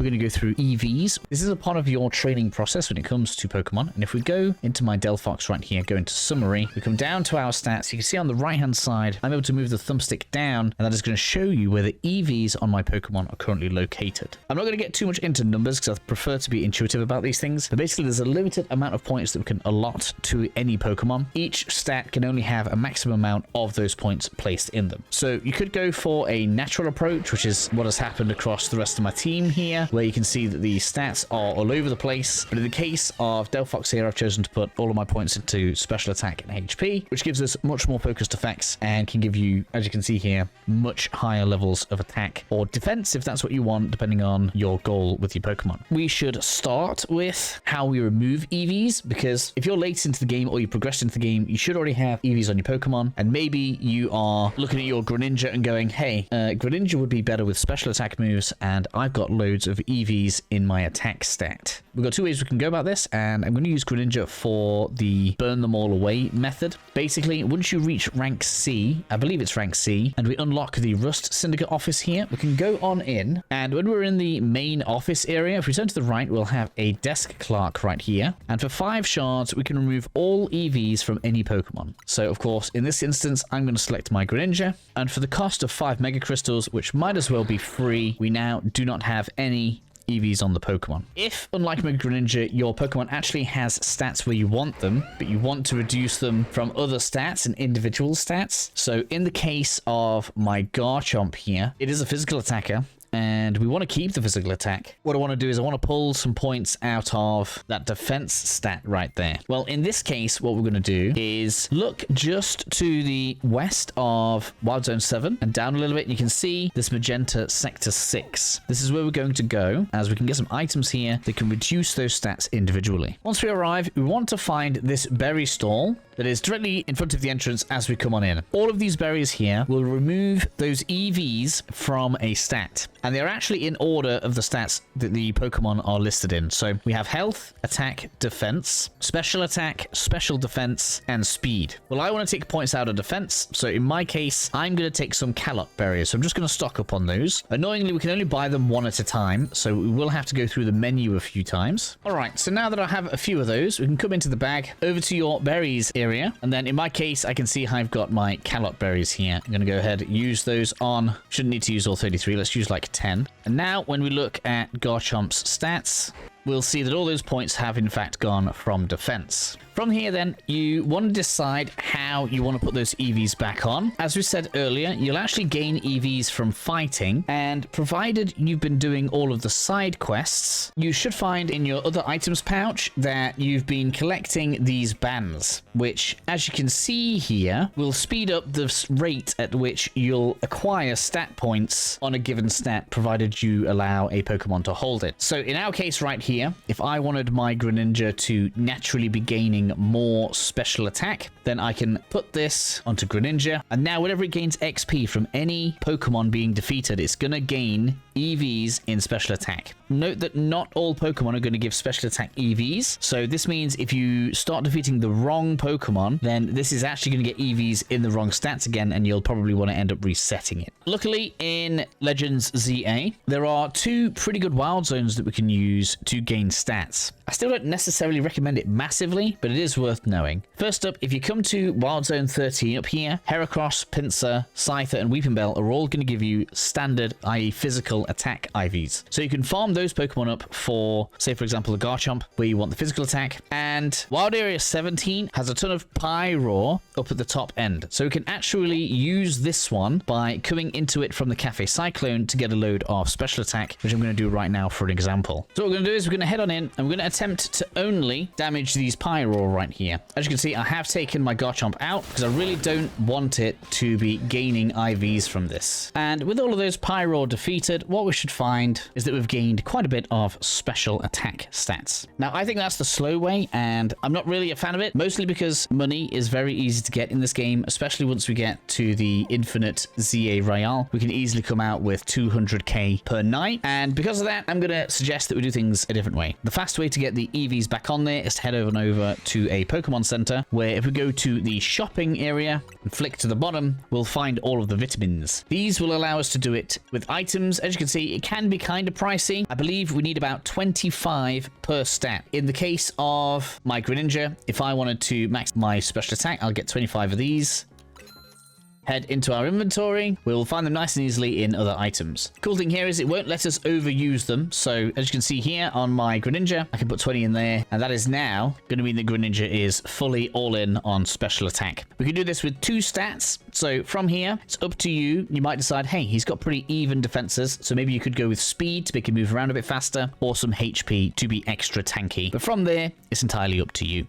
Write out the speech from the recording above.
we're going to go through EVs. This is a part of your training process when it comes to Pokemon. And if we go into my Delphox right here, go into summary, we come down to our stats. You can see on the right hand side, I'm able to move the thumbstick down, and that is going to show you where the EVs on my Pokemon are currently located. I'm not going to get too much into numbers because I prefer to be intuitive about these things. But basically, there's a limited amount of points that we can allot to any Pokemon. Each stat can only have a maximum amount of those points placed in them. So you could go for a natural approach, which is what has happened across the rest of my team here, where you can see that the stats are all over the place. But in the case of Delphox here, I've chosen to put all of my points into special attack and HP, which gives us much more focused effects and can give you, as you can see here, much higher levels of attack or defense if that's what you want, depending on your goal with your Pokemon. We should start with how we remove EVs, because if you're late into the game or you progressed into the game, you should already have EVs on your Pokemon, and maybe you are looking at your Greninja and going, hey, Greninja would be better with special attack moves, and I've got loads of EVs in my attack stat. We've got two ways we can go about this, and I'm going to use Greninja for the burn them all away method. Basically, once you reach rank C, I believe it's rank C, and we unlock the Rust Syndicate office here, we can go on in, and when we're in the main office area, if we turn to the right, we'll have a desk clerk right here, and for 5 shards, we can remove all EVs from any Pokemon. So, of course, in this instance, I'm going to select my Greninja, and for the cost of 5 Mega Crystals, which might as well be free, we now do not have any EVs on the Pokemon. If, unlike Mega Greninja, your Pokemon actually has stats where you want them, but you want to reduce them from other stats and individual stats. So in the case of my Garchomp here, it is a physical attacker, and we want to keep the physical attack. What I want to do is I want to pull some points out of that defense stat right there. Well, in this case, what we're going to do is look just to the west of Wild Zone 7 and down a little bit, and you can see this magenta Sector 6. This is where we're going to go, as we can get some items here that can reduce those stats individually. Once we arrive, we want to find this berry stall that is directly in front of the entrance as we come on in. All of these berries here will remove those EVs from a stat, and they're actually in order of the stats that the Pokemon are listed in. So we have health, attack, defense, special attack, special defense, and speed. Well, I want to take points out of defense, so in my case, I'm going to take some Kalos berries. So I'm just going to stock up on those. Annoyingly, we can only buy them one at a time, so we will have to go through the menu a few times. All right, so now that I have a few of those, we can come into the bag, over to your berries area, and then in my case, I can see I've got my Kalos berries here. I'm going to go ahead and use those on, shouldn't need to use all 33, let's use like 10. And now when we look at Garchomp's stats, we'll see that all those points have in fact gone from defense. From here then, you want to decide how you want to put those EVs back on. As we said earlier, you'll actually gain EVs from fighting, and provided you've been doing all of the side quests, you should find in your other items pouch that you've been collecting these bands, which, as you can see here, will speed up the rate at which you'll acquire stat points on a given stat, provided you allow a Pokemon to hold it. So in our case right here, if I wanted my Greninja to naturally be gaining more special attack, then I can put this onto Greninja, and now whenever it gains XP from any Pokemon being defeated, it's going to gain EVs in special attack. Note that not all Pokemon are going to give special attack EVs, so this means if you start defeating the wrong Pokemon, then this is actually going to get EVs in the wrong stats again, and you'll probably want to end up resetting it. Luckily, in Legends Z-A, there are 2 pretty good wild zones that we can use to gain stats. I still don't necessarily recommend it massively, but it is worth knowing. First up, if you come to Wild Zone 13 up here, Heracross, Pinsir, Scyther, and Weepinbell are all going to give you standard, i.e. physical attack IVs. So you can farm those Pokemon up for, say for example, the Garchomp, where you want the physical attack, and Wild Area 17 has a ton of Pyroar up at the top end. So we can actually use this one by coming into it from the Cafe Cyclone to get a load of special attack, which I'm going to do right now for an example. So what we're going to do is we're going to head on in, and we're going to attempt to only damage these Pyroar right here. As you can see, I have taken my Garchomp out because I really don't want it to be gaining IVs from this. And with all of those Pyroar defeated, what we should find is that we've gained quite a bit of special attack stats. Now, I think that's the slow way, and I'm not really a fan of it, mostly because money is very easy to get in this game, especially once we get to the Infinite ZA Royale. We can easily come out with 200k per night, and because of that, I'm going to suggest that we do things a different way. The fast way to get the EVs back on there is to head over to a Pokemon Center, where if we go to the shopping area and flick to the bottom, we'll find all of the vitamins. These will allow us to do it with items. As you can see, it can be kind of pricey. I believe we need about 25 per stat. In the case of my Greninja, if I wanted to max my special attack, I'll get 25 of these. Head into our inventory. We'll find them nice and easily in other items. Cool thing here is it won't let us overuse them. So as you can see here on my Greninja, I can put 20 in there. And that is now going to mean that Greninja is fully all in on special attack. We can do this with 2 stats. So from here, it's up to you. You might decide, hey, he's got pretty even defenses. So maybe you could go with speed to make him move around a bit faster, or some HP to be extra tanky. But from there, it's entirely up to you.